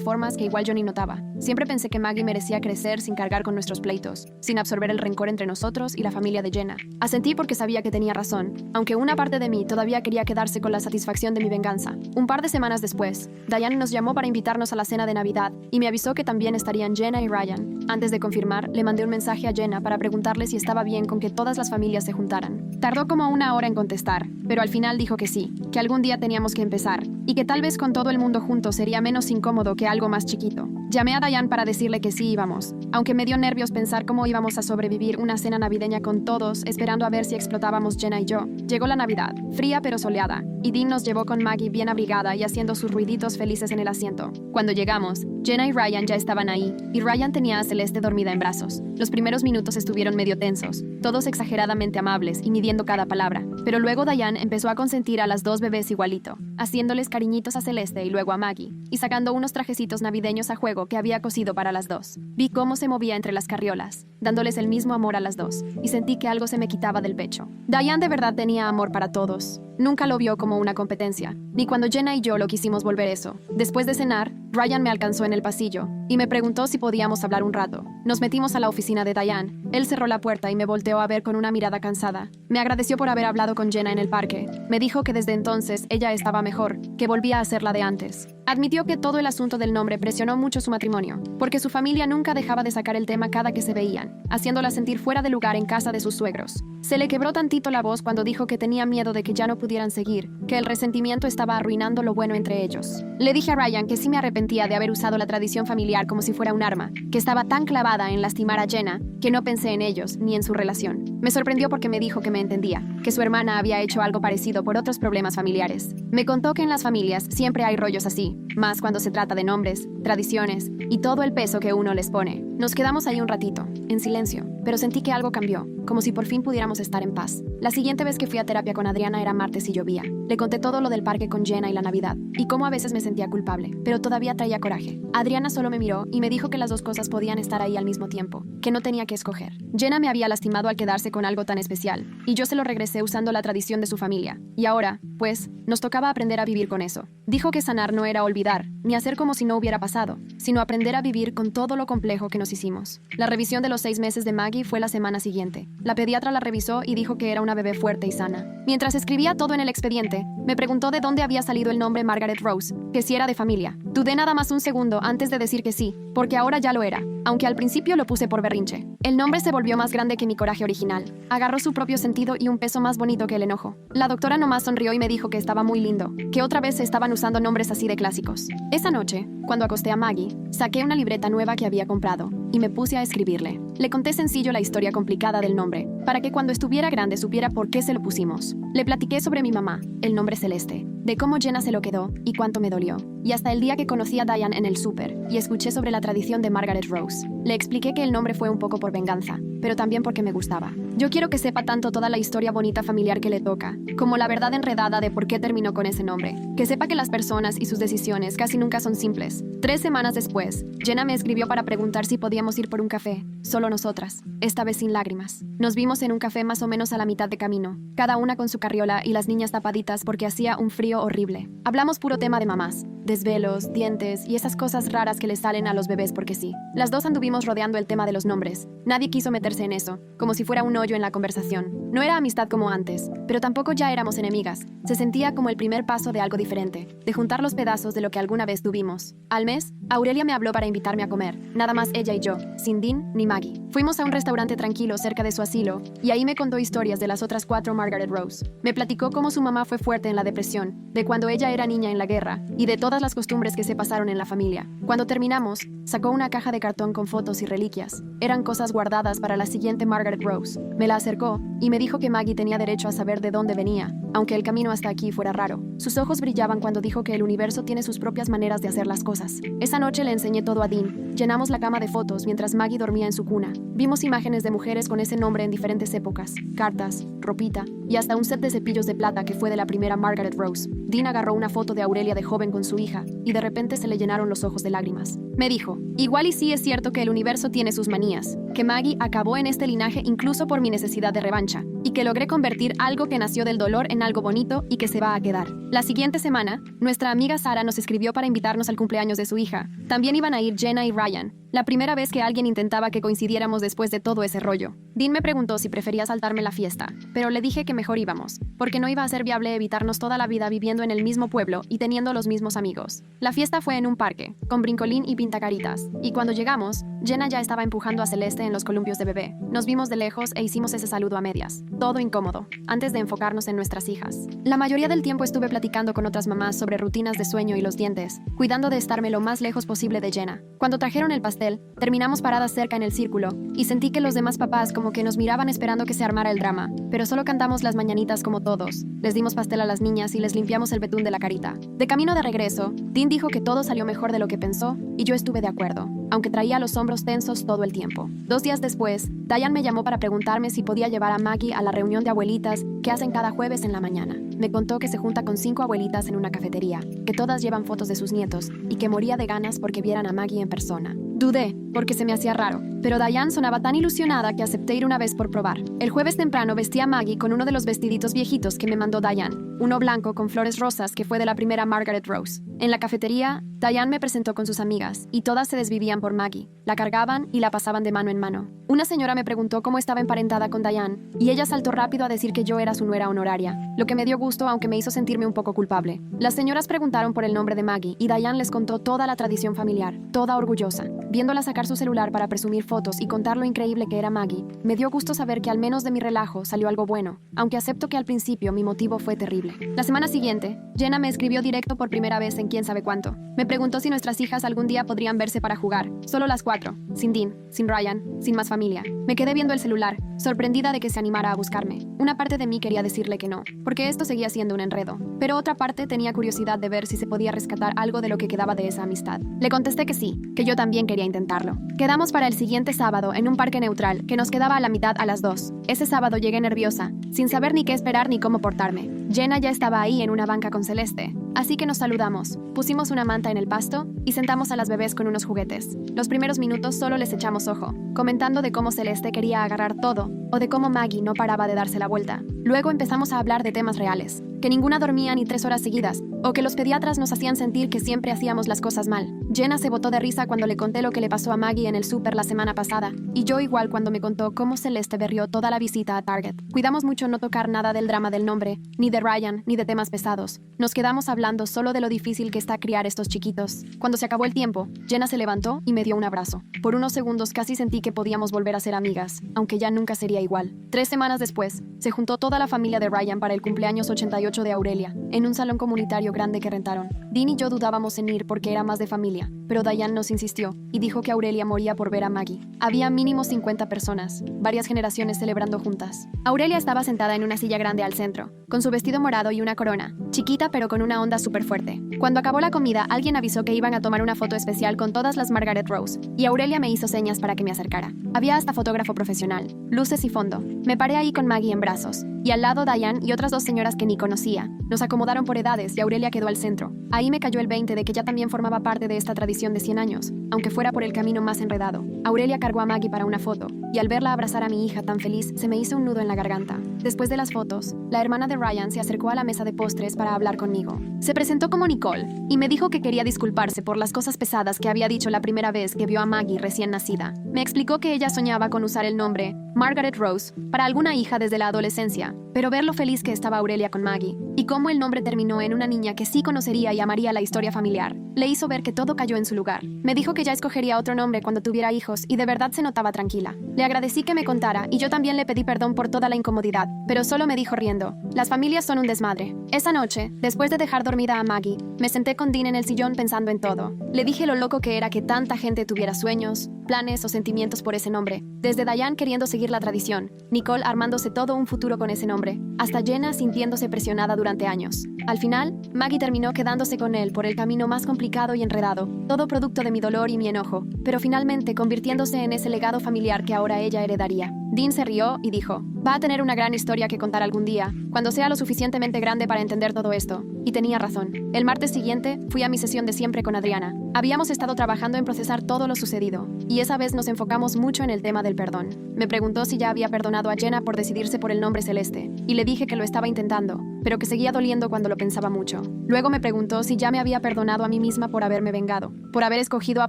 formas que igual yo ni notaba. Siempre pensé que Maggie merecía crecer sin cargar con nuestros pleitos, sin absorber el rencor entre nosotros y la familia de Jenna. Asentí porque sabía que tenía razón, aunque una parte de mí todavía quería quedarse con la satisfacción de mi venganza. Un par de semanas después, Diane nos llamó para invitarnos a la cena de Navidad y me avisó que también estarían Jenna y Ryan. Antes de confirmar, le mandé un mensaje a Jenna para preguntarle si estaba bien con que todas las familias se juntaran. Tardó como una hora en contestar, pero al final dijo que sí, que algún día teníamos que empezar, y que tal vez con todo el mundo junto sería menos incómodo que algo más chiquito. Llamé a Diane para decirle que sí íbamos, aunque me dio nervios pensar cómo íbamos a sobrevivir una cena navideña con todos, esperando a ver si explotábamos Jenna y yo. Llegó la Navidad, fría pero soleada, y Dean nos llevó con Maggie bien abrigada y haciendo sus ruiditos felices en el asiento. Cuando llegamos, Jenna y Ryan ya estaban ahí, y Ryan tenía a Celeste dormida en brazos. Los primeros minutos estuvieron medio tensos, todos exageradamente amables y midiendo cada palabra, pero luego Diane empezó a consentir a las dos bebés igualito, haciéndoles cariñitos a Celeste y luego a Maggie, y sacando unos trajecitos navideños a juego que había cosido para las dos. Vi cómo se movía entre las carriolas, dándoles el mismo amor a las dos, y sentí que algo se me quitaba del pecho. Diane de verdad tenía amor para todos. Nunca lo vio como una competencia, ni cuando Jenna y yo lo quisimos volver eso. Después de cenar, Ryan me alcanzó en el pasillo y me preguntó si podíamos hablar un rato. Nos metimos a la oficina de Diane. Él cerró la puerta y me volteó a ver con una mirada cansada. Me agradeció por haber hablado con Jenna en el parque. Me dijo que desde entonces ella estaba mejor, que volvía a ser la de antes. Admitió que todo el asunto del nombre presionó mucho su matrimonio, porque su familia nunca dejaba de sacar el tema cada que se veían, haciéndola sentir fuera de lugar en casa de sus suegros. Se le quebró tantito la voz cuando dijo que tenía miedo de que ya no pudieran seguir, que el resentimiento estaba arruinando lo bueno entre ellos. Le dije a Ryan que sí me arrepentía de haber usado la tradición familiar como si fuera un arma, que estaba tan clavada en lastimar a Jenna que no pensé en ellos ni en su relación. Me sorprendió porque me dijo que me entendía, que su hermana había hecho algo parecido por otros problemas familiares. Me contó que en las familias siempre hay rollos así, más cuando se trata de nombres, tradiciones y todo el peso que uno les pone. Nos quedamos ahí un ratito, en silencio, pero sentí que algo cambió, como si por fin pudiéramos estar en paz. La siguiente vez que fui a terapia con Adriana era martes y llovía. Le conté todo lo del parque con Jenna y la Navidad, y cómo a veces me sentía culpable, pero todavía traía coraje. Adriana solo me miró y me dijo que las dos cosas podían estar ahí al mismo tiempo, que no tenía que escoger. Jenna me había lastimado al quedarse con algo tan especial, y yo se lo regresé usando la tradición de su familia. Y ahora, pues, nos tocaba aprender a vivir con eso. Dijo que sanar no era olvidar, ni hacer como si no hubiera pasado, sino aprender a vivir con todo lo complejo que nos hicimos. La revisión de los 6 meses de Maggie fue la semana siguiente. La pediatra la revisó y dijo que era una bebé fuerte y sana. Mientras escribía todo en el expediente, me preguntó de dónde había salido el nombre Margaret Rose, que si era de familia. Dudé nada más un segundo antes de decir que sí, porque ahora ya lo era, aunque al principio lo puse por berrinche. El nombre se volvió más grande que mi coraje original. Agarró su propio sentido y un peso más bonito que el enojo. La doctora nomás sonrió y me dijo que estaba muy lindo, que otra vez se estaban usando nombres así de clásicos. Esa noche, cuando acosté a Maggie, saqué una libreta nueva que había comprado y me puse a escribirle. Le conté sencillo la historia complicada del nombre, para que cuando estuviera grande supiera por qué se lo pusimos. Le platiqué sobre mi mamá, el nombre Celeste, de cómo Jenna se lo quedó y cuánto me dolió. Y hasta el día que conocí a Diane en el súper y escuché sobre la tradición de Margaret Rose. Le expliqué que el nombre fue un poco por venganza, pero también porque me gustaba. Yo quiero que sepa tanto toda la historia bonita familiar que le toca, como la verdad enredada de por qué terminó con ese nombre. Que sepa que las personas y sus decisiones casi nunca son simples. 3 semanas después, Jenna me escribió para preguntar si podíamos ir por un café, solo nosotras, esta vez sin lágrimas. Nos vimos en un café más o menos a la mitad de camino, cada una con su carriola y las niñas tapaditas porque hacía un frío horrible. Hablamos puro tema de mamás, desvelos, dientes y esas cosas raras que les salen a los bebés porque sí. Las dos anduvimos rodeando el tema de los nombres. Nadie quiso meterse en eso, como si fuera un hoyo en la conversación. No era amistad como antes, pero tampoco ya éramos enemigas. Se sentía como el primer paso de algo diferente, de juntar los pedazos de lo que alguna vez tuvimos. Al mes, Aurelia me habló para invitarme a comer, nada más ella y yo, sin Dean ni Maggie. Fuimos a un restaurante tranquilo cerca de su asilo, y ahí me contó historias de las otras 4 Margaret Rose. Me platicó cómo su mamá fue fuerte en la depresión, de cuando ella era niña en la guerra, y de todas las costumbres que se pasaron en la familia. Cuando terminamos, sacó una caja de cartón con fotos y reliquias. Eran cosas guardadas para la siguiente Margaret Rose. Me la acercó y me dijo que Maggie tenía derecho a saber de dónde venía, aunque el camino hasta aquí fuera raro. Sus ojos brillaban cuando dijo que el universo tiene sus propias maneras de hacer las cosas. Esa noche le enseñé todo a Dean. Llenamos la cama de fotos mientras Maggie dormía en su cuna. Vimos imágenes de mujeres con ese nombre en diferentes épocas, cartas, ropita y hasta un set de cepillos de plata que fue de la primera Margaret Rose. Dean agarró una foto de Aurelia de joven con su hija y de repente se le llenaron los ojos de lágrimas. Me dijo, igual y sí es cierto que el universo tiene sus manías, que Maggie acabó en este linaje incluso por mi necesidad de revancha, y que logré convertir algo que nació del dolor en algo bonito y que se va a quedar. La siguiente semana, nuestra amiga Sara nos escribió para invitarnos al cumpleaños de su hija. También iban a ir Jenna y Ryan, la primera vez que alguien intentaba que coincidiéramos después de todo ese rollo. Dean me preguntó si prefería saltarme la fiesta, pero le dije que mejor íbamos, porque no iba a ser viable evitarnos toda la vida viviendo en el mismo pueblo y teniendo los mismos amigos. La fiesta fue en un parque, con brincolín y pintacaritas, y cuando llegamos, Jenna ya estaba empujando a Celeste en los columpios de bebé. Nos vimos de lejos e hicimos ese saludo a medias, todo incómodo, antes de enfocarnos en nuestras hijas. La mayoría del tiempo estuve platicando con otras mamás sobre rutinas de sueño y los dientes, cuidando de estarme lo más lejos posible de Jenna. Cuando trajeron el pastel, terminamos paradas cerca en el círculo, y sentí que los demás papás como que nos miraban esperando que se armara el drama, pero solo cantamos las mañanitas como todos. Les dimos pastel a las niñas y les limpiamos el betún de la carita. De camino de regreso, Dean dijo que todo salió mejor de lo que pensó, y yo estuve de acuerdo, aunque traía los hombros tensos todo el tiempo. 2 días después, Diane me llamó para preguntarme si podía llevar a Maggie a la reunión de abuelitas que hacen cada jueves en la mañana. Me contó que se junta con 5 abuelitas en una cafetería, que todas llevan fotos de sus nietos y que moría de ganas porque vieran a Maggie en persona. Dudé, porque se me hacía raro, pero Diane sonaba tan ilusionada que acepté ir una vez por probar. El jueves temprano vestí a Maggie con uno de los vestiditos viejitos que me mandó Diane, uno blanco con flores rosas que fue de la primera Margaret Rose. En la cafetería, Diane me presentó con sus amigas y todas se desvivían por Maggie. La cargaban y la pasaban de mano en mano. Una señora me preguntó cómo estaba emparentada con Diane y ella saltó rápido a decir que yo era su nuera honoraria, lo que me dio gusto aunque me hizo sentirme un poco culpable. Las señoras preguntaron por el nombre de Maggie y Diane les contó toda la tradición familiar, toda orgullosa. Viéndola sacar su celular para presumir fotos y contar lo increíble que era Maggie, me dio gusto saber que al menos de mi relajo salió algo bueno, aunque acepto que al principio mi motivo fue terrible. La semana siguiente, Jenna me escribió directo por primera vez en quién sabe cuánto. Me preguntó si nuestras hijas algún día podrían verse para jugar, solo las 4, sin Dean, sin Ryan, sin más familia. Me quedé viendo el celular, sorprendida de que se animara a buscarme. Una parte de mí quería decirle que no, porque esto seguía siendo un enredo, pero otra parte tenía curiosidad de ver si se podía rescatar algo de lo que quedaba de esa amistad. Le contesté que sí, que yo también quería intentarlo. Quedamos para el siguiente sábado en un parque neutral que nos quedaba a la mitad a las 2. Ese sábado llegué nerviosa, sin saber ni qué esperar ni cómo portarme. Jenna ya estaba ahí en una banca con Celeste, así que nos saludamos, pusimos una manta en el pasto y sentamos a las bebés con unos juguetes. Los primeros minutos solo les echamos ojo, comentando de cómo Celeste quería agarrar todo o de cómo Maggie no paraba de darse la vuelta. Luego empezamos a hablar de temas reales, que ninguna dormía ni 3 horas seguidas, o que los pediatras nos hacían sentir que siempre hacíamos las cosas mal. Jenna se botó de risa cuando le conté lo que le pasó a Maggie en el súper la semana pasada, y yo igual cuando me contó cómo Celeste berrió toda la visita a Target. Cuidamos mucho no tocar nada del drama del nombre, ni de Ryan, ni de temas pesados. Nos quedamos hablando solo de lo difícil que está criar estos chiquitos. Cuando se acabó el tiempo, Jenna se levantó y me dio un abrazo. Por unos segundos casi sentí que podíamos volver a ser amigas, aunque ya nunca sería igual. 3 semanas después, se juntó toda la familia de Ryan para el cumpleaños 88 de Aurelia, en un salón comunitario grande que rentaron. Dean y yo dudábamos en ir porque era más de familia, pero Diane nos insistió y dijo que Aurelia moría por ver a Maggie. Había mínimo 50 personas, varias generaciones celebrando juntas. Aurelia estaba sentada en una silla grande al centro, con su vestido morado y una corona, chiquita pero con una onda súper fuerte. Cuando acabó la comida, alguien avisó que iban a tomar una foto especial con todas las Margaret Rose, y Aurelia me hizo señas para que me acercara. Había hasta fotógrafo profesional, luces y fondo. Me paré ahí con Maggie en brazos, y al lado Diane y otras 2 señoras que ni conocía. Nos acomodaron por edades y Aurelia quedó al centro. Ahí me cayó el 20 de que ya también formaba parte de esta tradición de 100 años, aunque fuera por el camino más enredado. Aurelia cargó a Maggie para una foto, y al verla abrazar a mi hija tan feliz se me hizo un nudo en la garganta. Después de las fotos, la hermana de Ryan se acercó a la mesa de postres para hablar conmigo. Se presentó como Nicole y me dijo que quería disculparse por las cosas pesadas que había dicho la primera vez que vio a Maggie recién nacida. Me explicó que ella soñaba con usar el nombre Margaret Rose para alguna hija desde la adolescencia, pero ver lo feliz que estaba Aurelia con Maggie y cómo el nombre terminó en una niña que sí conocería y amaría la historia familiar, le hizo ver que todo cayó en su lugar. Me dijo que ya escogería otro nombre cuando tuviera hijos y de verdad se notaba tranquila. Le agradecí que me contara y yo también le pedí perdón por toda la incomodidad, pero solo me dijo riendo: las familias son un desmadre. Esa noche, después de dejar dormida a Maggie, me senté con Dean en el sillón pensando en todo. Le dije lo loco que era que tanta gente tuviera sueños, planes o sentimientos por ese nombre. Desde Diane queriendo seguir la tradición, Nicole armándose todo un futuro con ese nombre, hasta Jenna sintiéndose presionada durante años. Al final, Maggie terminó quedándose con él por el camino más complicado y enredado, todo producto de mi dolor y mi enojo, pero finalmente convirtiéndose en ese legado familiar que ahora ella heredaría. Dean se rió y dijo: va a tener una gran historia que contar algún día, cuando sea lo suficientemente grande para entender todo esto. Y tenía razón. El martes siguiente, fui a mi sesión de siempre con Adriana. Habíamos estado trabajando en procesar todo lo sucedido, y esa vez nos enfocamos mucho en el tema del perdón. Me preguntó si ya había perdonado a Jenna por decidirse por el nombre Celeste, y le dije que lo estaba intentando, pero que seguía doliendo cuando lo pensaba mucho. Luego me preguntó si ya me había perdonado a mí misma por haberme vengado, por haber escogido a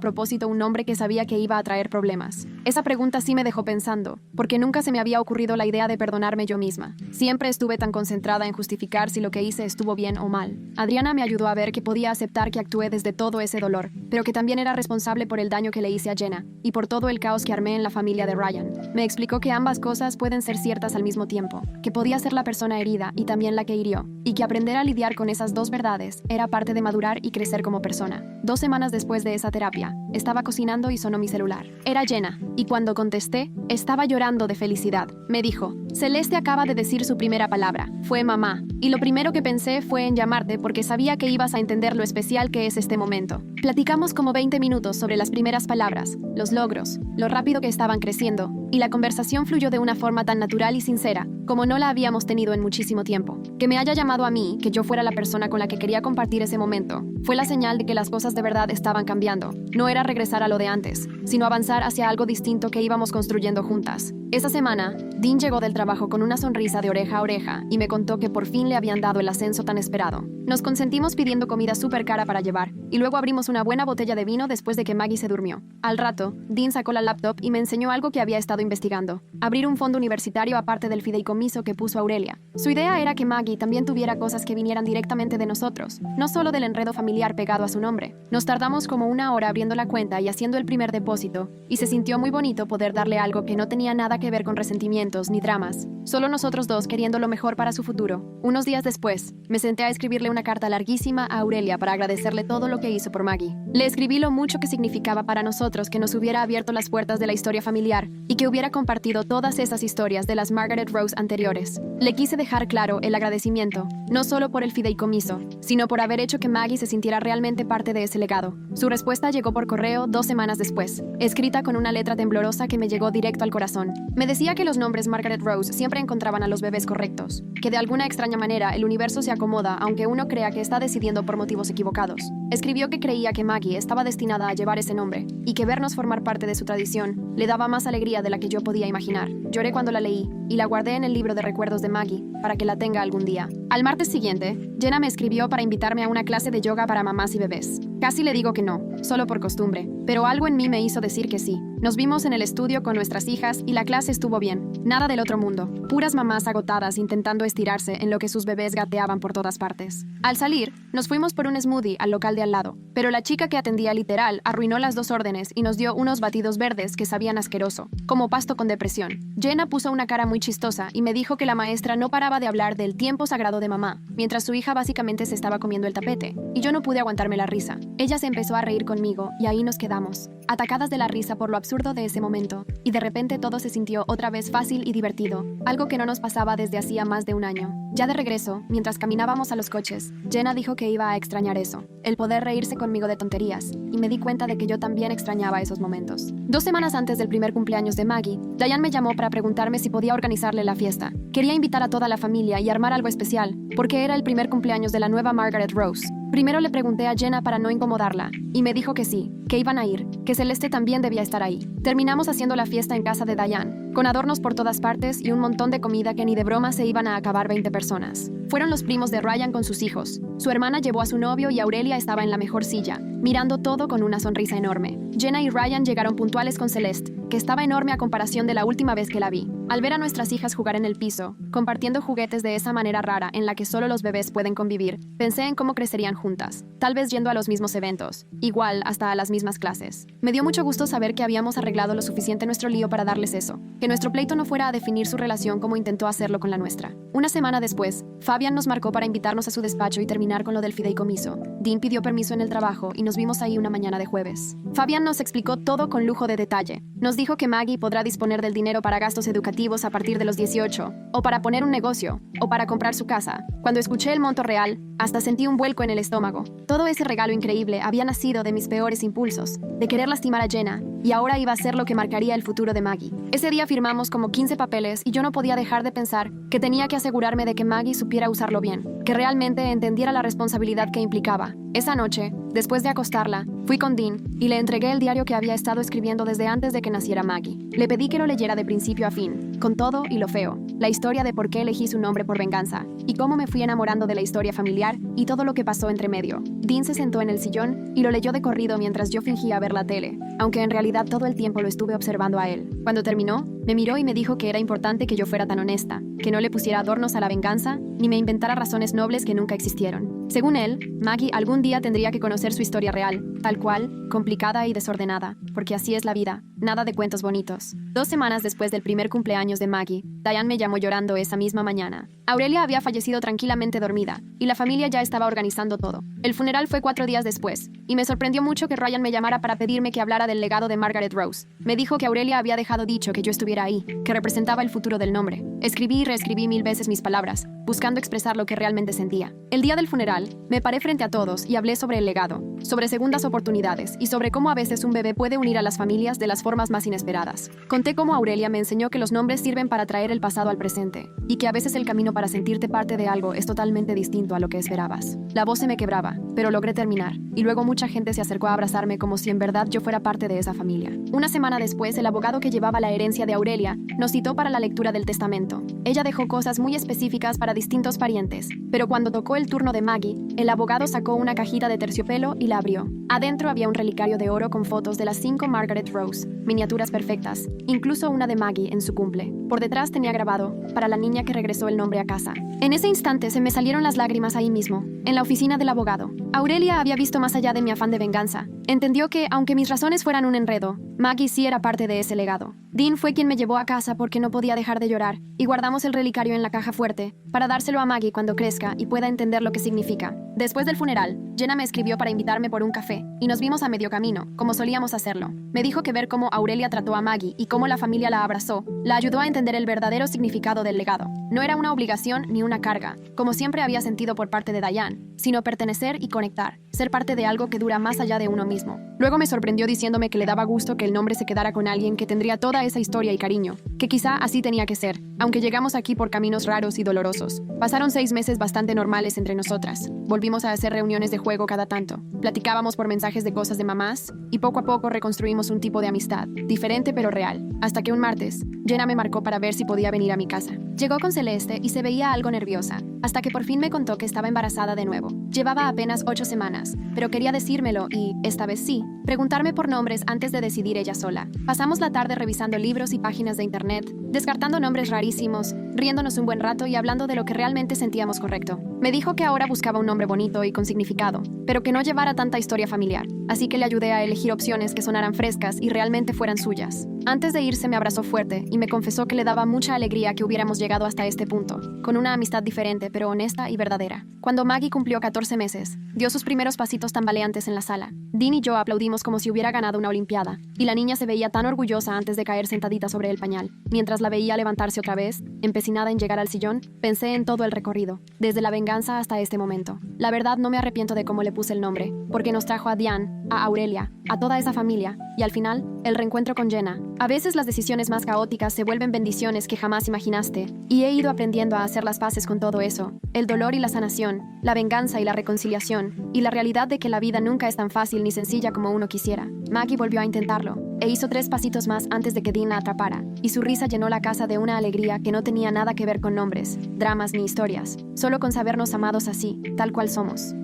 propósito un nombre que sabía que iba a traer problemas. Esa pregunta sí me dejó pensando, porque nunca se me había ocurrido la idea de perdonarme yo misma. Siempre estuve tan concentrada en justificar si lo que hice estuvo bien o mal. Adriana me ayudó a ver que podía aceptar que actué desde todo ese dolor, pero que también era responsable por el daño que le hice a Jenna y por todo el caos que armé en la familia de Ryan. Me explicó que ambas cosas pueden ser ciertas al mismo tiempo, que podía ser la persona herida y también la que hirió, y que aprender a lidiar con esas dos verdades era parte de madurar y crecer como persona. 2 semanas después de esa terapia, estaba cocinando y sonó mi celular. Era Jenna, y cuando contesté, estaba llorando de felicidad. Me dijo: Celeste acaba de decir su primera palabra. Fue mamá. Y lo primero que pensé fue en llamarte porque sabía que ibas a entender lo especial que es este momento. Platicamos como 20 minutos sobre las primeras palabras, los logros, lo rápido que estaban creciendo, y la conversación fluyó de una forma tan natural y sincera como no la habíamos tenido en muchísimo tiempo. Que me haya llamado a mí, que yo fuera la persona con la que quería compartir ese momento, fue la señal de que las cosas de verdad estaban cambiando. No era regresar a lo de antes, sino avanzar hacia algo distinto que íbamos construyendo juntas. Esa semana, Dean llegó del trabajo con una sonrisa de oreja a oreja y me contó que por fin le habían dado el ascenso tan esperado. Nos consentimos pidiendo comida súper cara para llevar, y luego abrimos una buena botella de vino después de que Maggie se durmió. Al rato, Dean sacó la laptop y me enseñó algo que había estado investigando: abrir un fondo universitario aparte del fideicomiso que puso Aurelia. Su idea era que Maggie también tuviera cosas que vinieran directamente de nosotros, no solo del enredo familiar pegado a su nombre. Nos tardamos como 1 hora abriendo la cuenta y haciendo el primer depósito, y se sintió muy bonito poder darle algo que no tenía nada que ver con resentimientos ni dramas, solo nosotros dos queriendo lo mejor para su futuro. Unos días después, me senté a escribirle una carta larguísima a Aurelia para agradecerle todo lo que hizo por Maggie. Le escribí lo mucho que significaba para nosotros que nos hubiera abierto las puertas de la historia familiar y que hubiera compartido todas esas historias de las Margaret Rose anteriores. Le quise dejar claro el agradecimiento, no solo por el fideicomiso, sino por haber hecho que Maggie se sintiera realmente parte de ese legado. Su respuesta llegó por correo 2 semanas después, escrita con una letra temblorosa que me llegó directo al corazón. Me decía que los nombres Margaret Rose siempre encontraban a los bebés correctos, que de alguna extraña manera el universo se acomoda aunque uno crea que está decidiendo por motivos equivocados. Escribió que creía que Maggie estaba destinada a llevar ese nombre y que vernos formar parte de su tradición le daba más alegría de la que yo podía imaginar. Lloré cuando la leí y la guardé en el libro de recuerdos de Maggie para que la tenga algún día. Al martes siguiente, Jenna me escribió para invitarme a una clase de yoga para mamás y bebés. Casi le digo que no, solo por costumbre, pero algo en mí me hizo decir que sí. Nos vimos en el estudio con nuestras hijas y la clase estuvo bien. Nada del otro mundo. Puras mamás agotadas intentando estirarse en lo que sus bebés gateaban por todas partes. Al salir, nos fuimos por un smoothie al local de al lado, pero la chica que atendía literal arruinó las 2 órdenes y nos dio unos batidos verdes que sabían asqueroso, como pasto con depresión. Jenna puso una cara muy chistosa y me dijo que la maestra no paraba de hablar del tiempo sagrado de mamá, mientras su hija básicamente se estaba comiendo el tapete, y yo no pude aguantarme la risa. Ella se empezó a reír conmigo y ahí nos quedamos, atacadas de la risa por lo absurdo de ese momento, y de repente todo se sintió otra vez fácil y divertido, algo que no nos pasaba desde hacía más de 1 año. Ya de regreso, mientras caminábamos a los coches, Jenna dijo que iba a extrañar eso, el poder reírse conmigo de tonterías, y me di cuenta de que yo también extrañaba esos momentos. 2 semanas antes del primer cumpleaños de Maggie, Diane me llamó para preguntarme si podía organizarle la fiesta. Quería invitar a toda la familia y armar algo especial, porque era el primer cumpleaños de la nueva Margaret Rose. Primero le pregunté a Jenna para no incomodarla, y me dijo que sí, que iban a ir, que Celeste también debía estar ahí. Terminamos haciendo la fiesta en casa de Diane, con adornos por todas partes y un montón de comida que ni de broma se iban a acabar 20 personas. Fueron los primos de Ryan con sus hijos. Su hermana llevó a su novio y Aurelia estaba en la mejor silla, mirando todo con una sonrisa enorme. Jenna y Ryan llegaron puntuales con Celeste, que estaba enorme a comparación de la última vez que la vi. Al ver a nuestras hijas jugar en el piso, compartiendo juguetes de esa manera rara en la que solo los bebés pueden convivir, pensé en cómo crecerían juntas, tal vez yendo a los mismos eventos, igual hasta a las mismas clases. Me dio mucho gusto saber que habíamos arreglado lo suficiente nuestro lío para darles eso, que nuestro pleito no fuera a definir su relación como intentó hacerlo con la nuestra. Una semana después, Fabian nos marcó para invitarnos a su despacho y terminar con lo del fideicomiso. Dean pidió permiso en el trabajo y nos vimos ahí una mañana de jueves. Fabian nos explicó todo con lujo de detalle. Nos dijo que Maggie podrá disponer del dinero para gastos educativos a partir de los 18, o para poner un negocio, o para comprar su casa. Cuando escuché el monto real, hasta sentí un vuelco en el estómago. Todo ese regalo increíble había nacido de mis peores impulsos, de querer lastimar a Jenna, y ahora iba a ser lo que marcaría el futuro de Maggie. Ese día firmamos como 15 papeles y yo no podía dejar de pensar que tenía que asegurarme de que Maggie supiera usarlo bien, que realmente entendiera la responsabilidad que implicaba. Esa noche, después de acostarla, fui con Dean y le entregué el diario que había estado escribiendo desde antes de que naciera Maggie. Le pedí que lo leyera de principio a fin, con todo y lo feo, la historia de por qué elegí su nombre por venganza, y cómo me fui enamorando de la historia familiar y todo lo que pasó entre medio. Dean se sentó en el sillón y lo leyó de corrido mientras yo fingía ver la tele, aunque en realidad todo el tiempo lo estuve observando a él. Cuando terminó, me miró y me dijo que era importante que yo fuera tan honesta, que no le pusiera adornos a la venganza, ni me inventara razones nobles que nunca existieron. Según él, Maggie algún día tendría que conocer su historia real, tal cual, complicada y desordenada, porque así es la vida, nada de cuentos bonitos. 2 semanas después del primer cumpleaños de Maggie, Diane me llamó llorando esa misma mañana. Aurelia había fallecido tranquilamente dormida, y la familia ya estaba organizando todo. El funeral fue 4 días después, y me sorprendió mucho que Ryan me llamara para pedirme que hablara del legado de Margaret Rose. Me dijo que Aurelia había dejado dicho que yo estuviera ahí, que representaba el futuro del nombre. Escribí y reescribí 1000 veces mis palabras, buscando expresar lo que realmente sentía. El día del funeral, me paré frente a todos y hablé sobre el legado, sobre segundas oportunidades y sobre cómo a veces un bebé puede unir a las familias de las formas más inesperadas. Conté cómo Aurelia me enseñó que los nombres sirven para traer el pasado al presente y que a veces el camino para sentirte parte de algo es totalmente distinto a lo que esperabas. La voz se me quebraba, pero logré terminar, y luego mucha gente se acercó a abrazarme como si en verdad yo fuera parte de esa familia. Una semana después, el abogado que llevaba la herencia de Aurelia nos citó para la lectura del testamento. Ella dejó cosas muy específicas para distintos parientes, pero cuando tocó el turno de Maggie, el abogado sacó una cajita de terciopelo y la abrió. Adentro había un relicario de oro con fotos de las 5 Margaret Rose, miniaturas perfectas, incluso una de Maggie en su cumple. Por detrás tenía grabado, para la niña que regresó el nombre a casa. En ese instante se me salieron las lágrimas ahí mismo, en la oficina del abogado. Aurelia había visto más allá de mi afán de venganza. Entendió que, aunque mis razones fueran un enredo, Maggie sí era parte de ese legado. Dean fue quien me llevó a casa porque no podía dejar de llorar, y guardamos el relicario en la caja fuerte, para dárselo a Maggie cuando crezca y pueda entender lo que significa. Después del funeral, Jenna me escribió para invitarme por un café, y nos vimos a medio camino, como solíamos hacerlo. Me dijo que ver cómo Aurelia trató a Maggie y cómo la familia la abrazó, la ayudó a entender el verdadero significado del legado. No era una obligación ni una carga, como siempre había sentido por parte de Diane, sino pertenecer y conectar, ser parte de algo que dura más allá de uno mismo. Luego me sorprendió diciéndome que le daba gusto que el nombre se quedara con alguien que tendría toda esa historia y cariño, que quizá así tenía que ser, aunque llegamos aquí por caminos raros y dolorosos. Pasaron 6 meses bastante normales entre nosotras. Volvimos a hacer reuniones de juego cada tanto. Platicábamos por mensajes de cosas de mamás, y poco a poco reconstruimos un tipo de amistad, diferente pero real, hasta que un martes, Jenna me marcó para ver si podía venir a mi casa. Llegó con Celeste y se veía algo nerviosa, hasta que por fin me contó que estaba embarazada de nuevo. Llevaba apenas 8 semanas, pero quería decírmelo y, esta vez sí, preguntarme por nombres antes de decidir ella sola. Pasamos la tarde revisando libros y páginas de internet, descartando nombres rarísimos, riéndonos un buen rato y hablando de lo que realmente sentíamos correcto. Me dijo que ahora buscaba un nombre bonito y con significado, pero que no llevara tanta historia familiar, así que le ayudé a elegir opciones que sonaran frescas y realmente fueran suyas. Antes de irse me abrazó fuerte y me confesó que le daba mucha alegría que hubiéramos llegado hasta este punto, con una amistad diferente pero honesta y verdadera. Cuando Maggie cumplió 14 meses, dio sus primeros pasitos tambaleantes en la sala. Dean y yo aplaudimos como si hubiera ganado una olimpiada, y la niña se veía tan orgullosa antes de caer sentadita sobre el pañal. Mientras la veía levantarse otra vez, empecinada en llegar al sillón, pensé en todo el recorrido, desde la venganza hasta este momento. La verdad no me arrepiento de cómo le puse el nombre, porque nos trajo a Diane, a Aurelia, a toda esa familia, y al final, el reencuentro con Jenna. A veces las decisiones más caóticas se vuelven bendiciones que jamás imaginaste, y he ido aprendiendo a hacer las paces con todo eso. El dolor y la sanación, la venganza y la reconciliación, y la realidad de que la vida nunca es tan fácil ni sencilla como uno quisiera. Maggie volvió a intentarlo, e hizo 3 pasitos más antes de que Dean la atrapara, y su risa llenó la casa de una alegría que no tenía nada que ver con nombres, dramas ni historias, solo con sabernos amados así, tal cual somos.